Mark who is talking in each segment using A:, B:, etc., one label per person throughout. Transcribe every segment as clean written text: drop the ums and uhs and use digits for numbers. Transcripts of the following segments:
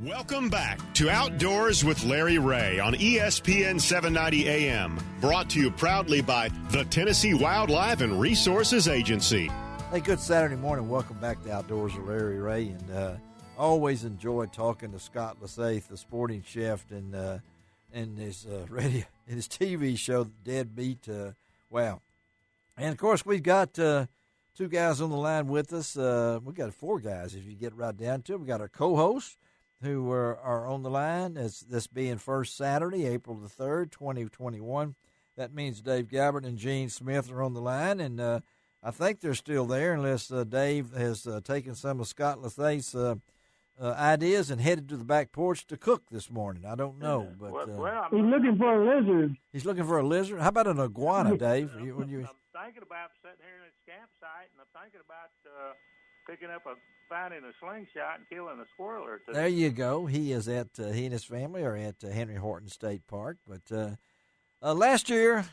A: Welcome back to Outdoors with Larry Ray on ESPN 790 AM, brought to you proudly by the Tennessee Wildlife and Resources Agency.
B: Hey, good Saturday morning. Welcome back to Outdoors with Larry Ray. And always enjoy talking to Scott Lasaith, the sporting chef, and his radio and his TV show, Deadbeat. Wow. And, of course, we've got two guys on the line with us. We've got four guys, if you get right down to it. We've got our co-hosts who are on the line. This being first Saturday, April the 3rd, 2021. That means Dave Gabbert and Gene Smith are on the line, and I think they're still there unless Dave has taken some of Scott Lasaith's ideas and headed to the back porch to cook this morning. I don't know. But
C: he's looking for a lizard.
B: He's looking for a lizard? How about an iguana, Dave?
D: I'm thinking about sitting here in this campsite, and I'm thinking about finding a slingshot and killing a squirrel or two.
B: There you go. He is at he and his family are at Henry Horton State Park. But last year,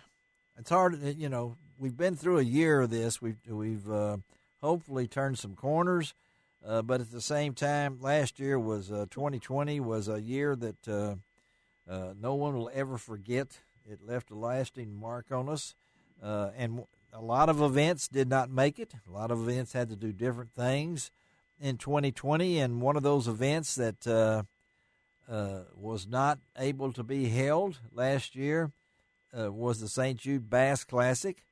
B: it's hard. We've been through a year of this. We've hopefully turned some corners, but at the same time, last year was 2020 was a year that no one will ever forget. It left a lasting mark on us, and a lot of events did not make it. A lot of events had to do different things in 2020, and one of those events that was not able to be held last year was the St. Jude Bass Classic,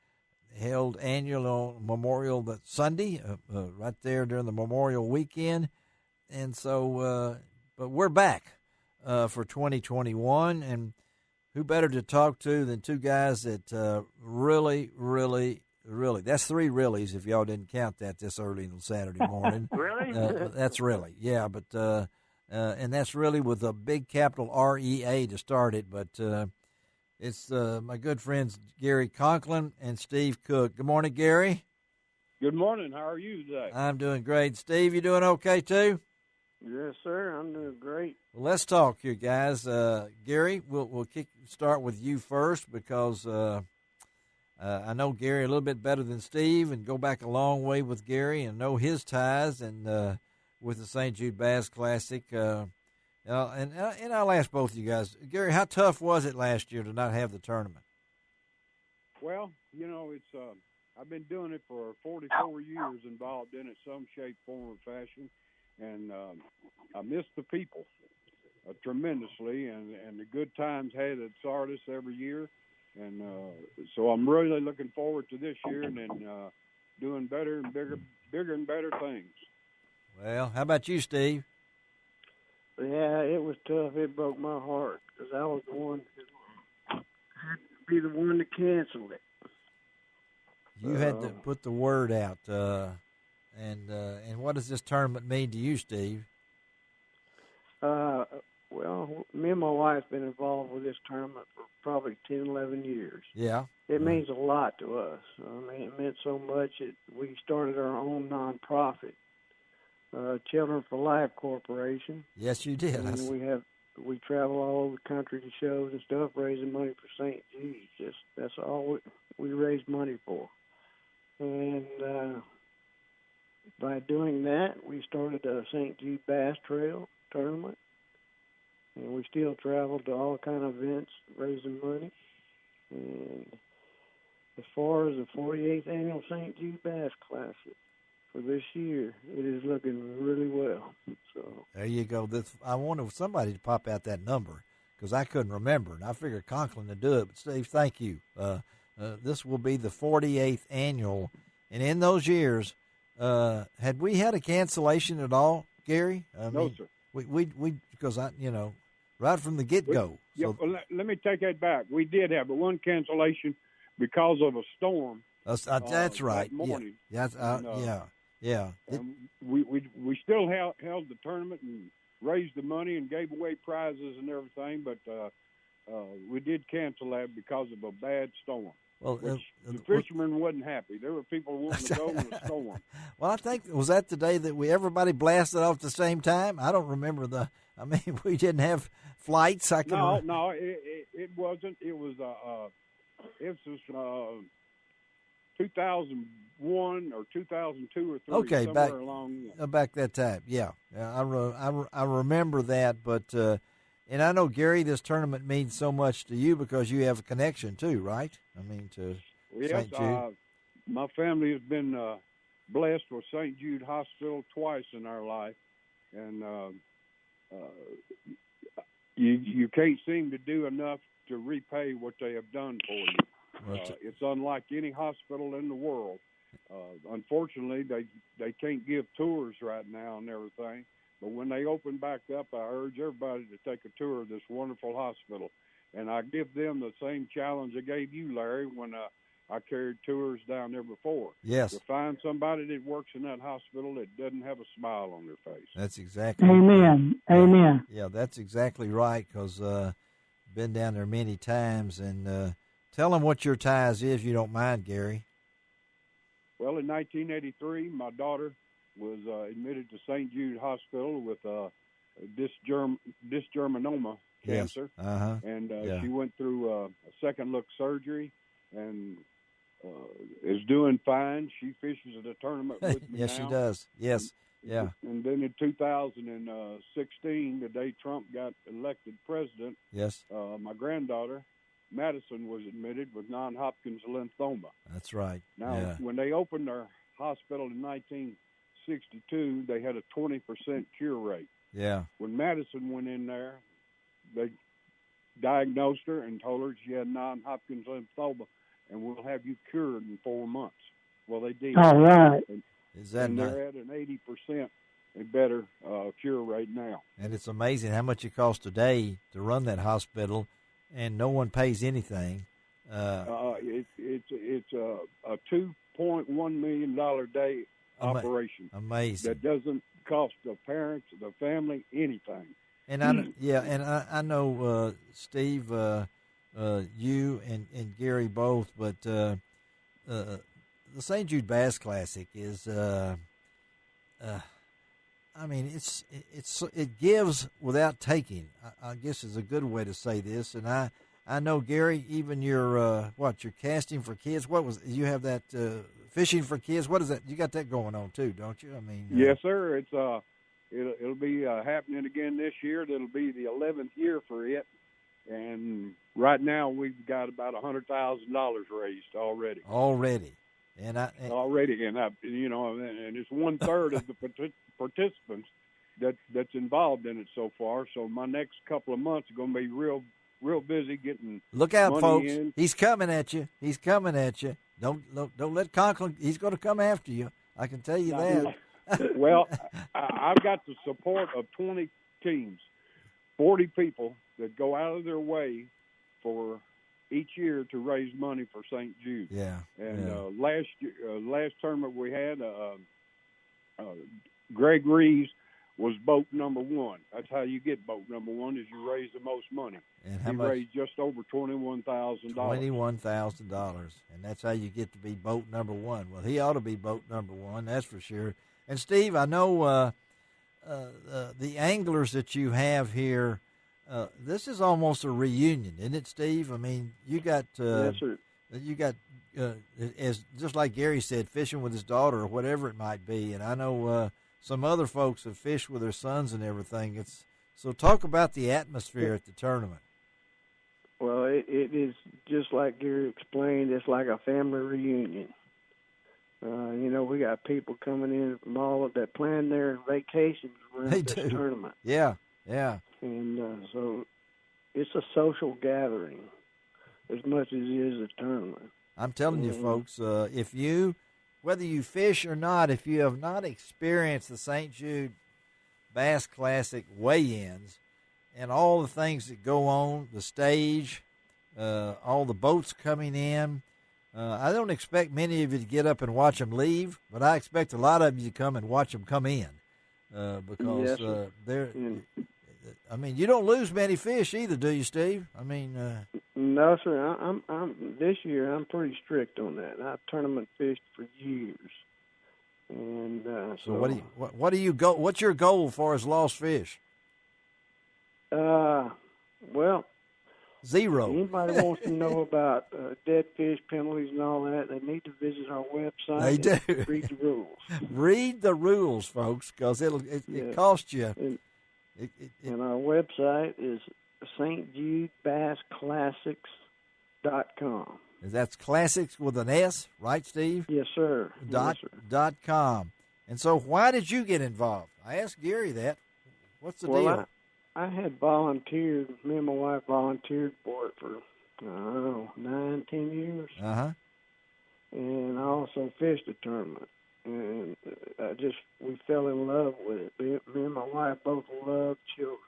B: held annual on Memorial Sunday, right there during the Memorial Weekend. And so, but we're back for 2021, and who better to talk to than two guys that really, that's three reallys if y'all didn't count that this early on Saturday morning.
D: Really?
B: That's really, yeah, but and that's really with a big capital REA to start it, but it's my good friends Gary Conklin and Steve Cook. Good morning, Gary.
C: Good morning. How are you today?
B: I'm doing great. Steve, you doing okay too?
C: Yes, sir. I'm doing great.
B: Well, let's talk here, guys. Gary, we'll start with you first because I know Gary a little bit better than Steve, and go back a long way with Gary and know his ties and with the St. Jude Bass Classic. And I'll ask both of you guys, Gary, how tough was it last year to not have the tournament?
C: Well, it's I've been doing it for 44 years, involved in it some shape, form, or fashion. And I miss the people tremendously, and the good times had at Sardis every year. And so I'm really looking forward to this year and doing better and bigger and better things.
B: Well, how about you, Steve?
E: Yeah, it was tough. It broke my heart because I was the one who had to be the one to cancel it.
B: You had to put the word out. And what does this tournament mean to you, Steve?
E: Well, me and my wife have been involved with this tournament for probably 10, 11 years.
B: Yeah.
E: It means a lot to us. I mean, it meant so much that we started our own nonprofit, Children for Life Corporation.
B: Yes, you did.
E: And we travel all over the country to shows and stuff, raising money for St. Jude. That's all we raise money for. And by doing that, we started a St. Jude Bass Trail tournament, and we still travel to all kind of events raising money. And as far as the 48th annual St. Jude Bass Classic for this year, it is looking really well. So
B: there you go. I wanted somebody to pop out that number because I couldn't remember, and I figured Conklin to do it. But Steve, thank you. This will be the 48th annual, and in those years, had we had a cancellation at all, Gary?
C: No, sir.
B: We because right from the get-go.
C: Well, let me take that back. We did have one cancellation because of a storm.
B: That's right.
C: That morning.
B: Yeah.
C: We still held the tournament and raised the money and gave away prizes and everything, but we did cancel that because of a bad storm.
B: Well,
C: the fishermen wasn't happy. There were people wanting to go in a storm.
B: Well, I think, was that the day that everybody blasted off at the same time? I don't remember we didn't have flights.
C: No, it wasn't. It was, 2001 or 2002 or 3.
B: Okay,
C: somewhere along.
B: Back that time. Yeah, I remember that. But and I know, Gary, this tournament means so much to you because you have a connection too, right? I mean, to
C: Yes,
B: St. Jude.
C: My family has been blessed with St. Jude Hospital twice in our life, and you can't seem to do enough to repay what they have done for you. It's unlike any hospital in the world. Unfortunately, they can't give tours right now and everything. But when they open back up, I urge everybody to take a tour of this wonderful hospital. And I give them the same challenge I gave you, Larry, when I carried tours down there before.
B: Yes.
C: To find somebody that works in that hospital that doesn't have a smile on their face.
B: That's exactly
F: Amen.
B: right.
F: Amen.
B: Yeah, that's exactly right, because been down there many times. And tell them what your ties is, if you don't mind, Gary.
C: Well, in 1983, my daughter was admitted to St. Jude Hospital with dysgerminoma cancer.
B: Yes. Uh-huh.
C: And she went through a second look surgery and is doing fine. She fishes at a tournament with me
B: Yes,
C: now.
B: she does. Yes. Yeah.
C: And then in 2016, the day Trump got elected president,
B: Yes.
C: my granddaughter, Madison, was admitted with non-Hodgkin's lymphoma.
B: That's right.
C: Now, when they opened their hospital in 1962, they had a 20% cure rate.
B: Yeah.
C: When Madison went in there, they diagnosed her and told her she had non-Hodgkin's lymphoma, and we'll have you cured in 4 months. Well, they did.
F: All right.
B: Is that
C: and they're at an 80% better cure rate now.
B: And it's amazing how much it costs today to run that hospital, and no one pays anything.
C: It's a $2.1 million a day operation.
B: Amazing.
C: That doesn't cost the parents, the family, anything.
B: And I know Steve, you and Gary both, but the St. Jude Bass Classic is, I mean, it gives without taking. I guess is a good way to say this. And I know, Gary, even your your casting for kids. What was you have that fishing for kids? What is that? You got that going on too, don't you? I mean,
C: yes, sir. It's it'll be happening again this year. That'll be the 11th year for it. And right now we've got about $100,000 raised already.
B: Already, and it's
C: 1/3 of the participants that's involved in it so far. So my next couple of months are going to be real busy getting.
B: Look out,
C: money
B: folks!
C: in.
B: He's coming at you. He's coming at you. Don't let Conklin. He's going to come after you. I can tell you that.
C: Well, I've got the support of 20 teams, 40 people that go out of their way for each year to raise money for St. Jude.
B: Yeah.
C: And last tournament we had, Greg Reeves was boat number one. That's how you get boat number one, is you raise the most money.
B: And how
C: he
B: much?
C: raised just over $21,000.
B: $21,000, and that's how you get to be boat number one. Well, he ought to be boat number one, that's for sure. And Steve, I know the anglers that you have here. This is almost a reunion, isn't it, Steve? I mean, you got
E: yes, sir.
B: You got as just like Gary said, fishing with his daughter or whatever it might be. And I know some other folks have fished with their sons and everything. So talk about the atmosphere at the tournament.
E: Well, it is just like Gary explained. It's like a family reunion. We got people coming in from all that plan their vacations around this tournament.
B: Yeah.
E: And so it's a social gathering as much as it is a tournament.
B: I'm telling you, folks, whether you fish or not, if you have not experienced the St. Jude Bass Classic weigh-ins and all the things that go on, the stage, all the boats coming in, I don't expect many of you to get up and watch them leave, but I expect a lot of you to come and watch them come in because
E: yes,
B: they're. I mean, you don't lose many fish either, do you, Steve? I mean,
E: no, sir. I'm this year. I'm pretty strict on that. I've tournament fished for years, and
B: so what do you go? What's your goal as far as lost fish?
E: Well,
B: Zero.
E: Anybody wants to know about dead fish penalties and all that, they need to visit our website.
B: They do.
E: And read the rules.
B: Read the rules, folks, because it costs you.
E: And our website is stjudebassclassics.com.
B: That's classics with an S, right, Steve?
E: Yes, sir.
B: .com. And so why did you get involved? I asked Gary that. What's the deal?
E: I had volunteered, me and my wife volunteered for it for, 9, 10 years.
B: Uh-huh.
E: And I also fished a tournament. And we fell in love with it. Me and my wife both love children.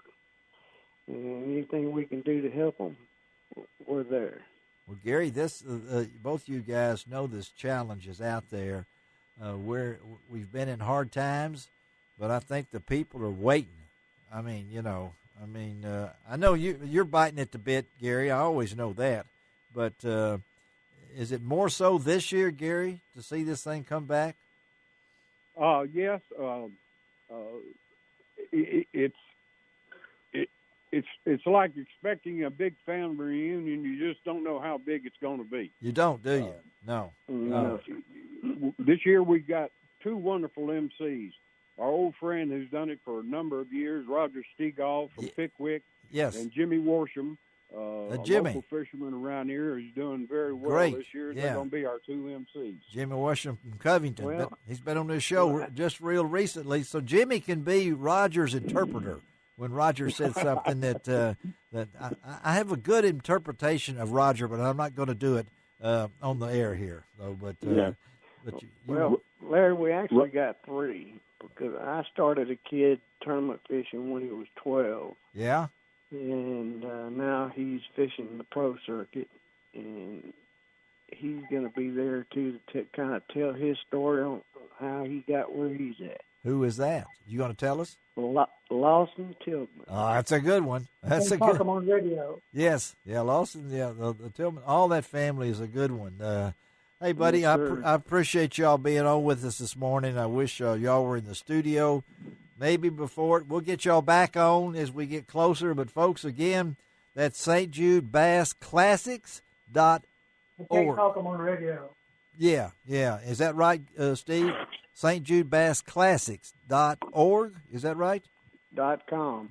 E: And anything we can do to help them, we're there.
B: Well, Gary, both you guys know this challenge is out there. We've been in hard times, but I think the people are waiting. I know you're biting at the bit, Gary. I always know that. But is it more so this year, Gary, to see this thing come back?
C: Yes. It's like expecting a big family reunion. You just don't know how big it's going to be.
B: You don't, do you? No.
C: This year we got two wonderful MCs. Our old friend who's done it for a number of years, Roger Stegall from Pickwick.
B: Yes.
C: And Jimmy Worsham, a local fisherman around here, who's doing very well this year. They're going to be our two MCs.
B: Jimmy Worsham from Covington. He's been on this show just real recently. So Jimmy can be Roger's interpreter. When Roger said something that I have a good interpretation of Roger, but I'm not going to do it on the air here. So,
E: Larry, we actually got 3 because I started a kid tournament fishing when he was 12.
B: Yeah.
E: And now he's fishing the pro circuit, and he's going to be there too to kind of tell his story on how he got where he's at.
B: Who is that? You going to tell us?
E: Lawson Tillman.
B: Oh, that's a good one. That's a good
F: one. On radio.
B: Yes. Yeah, Lawson, the Tillman, all that family is a good one. Hey, buddy,
E: yes,
B: I appreciate y'all being on with us this morning. I wish y'all were in the studio. Maybe before we'll get y'all back on as we get closer. But, folks, again, that's St. Jude Bass Classics.org.
F: You can't talk them on radio.
B: Yeah. Is that right, Steve? St. Jude Bass Classics.org. Is that right?
E: .com.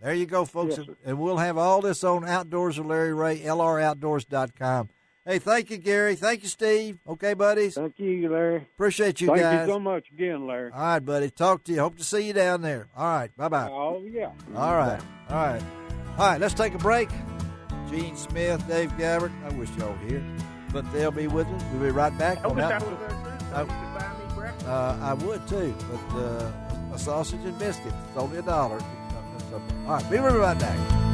B: There you go, folks.
E: Yes,
B: and we'll have all this on Outdoors with Larry Ray, lroutdoors.com. Hey, thank you, Gary. Thank you, Steve. Okay, buddies?
E: Thank you, Larry.
B: Appreciate you
C: guys.
B: Thank
C: you so much again, Larry.
B: All right, buddy. Talk to you. Hope to see you down there. All right. Bye-bye.
C: Oh, yeah.
B: All right. Let's take a break. Gene Smith, Dave Gabbert. I wish y'all were here, but they'll be with us. We'll be right back.
D: I wish I was there, too. So you could buy me breakfast.
B: I would, too, but a sausage and biscuits. It's only $1. All right. We'll be right back.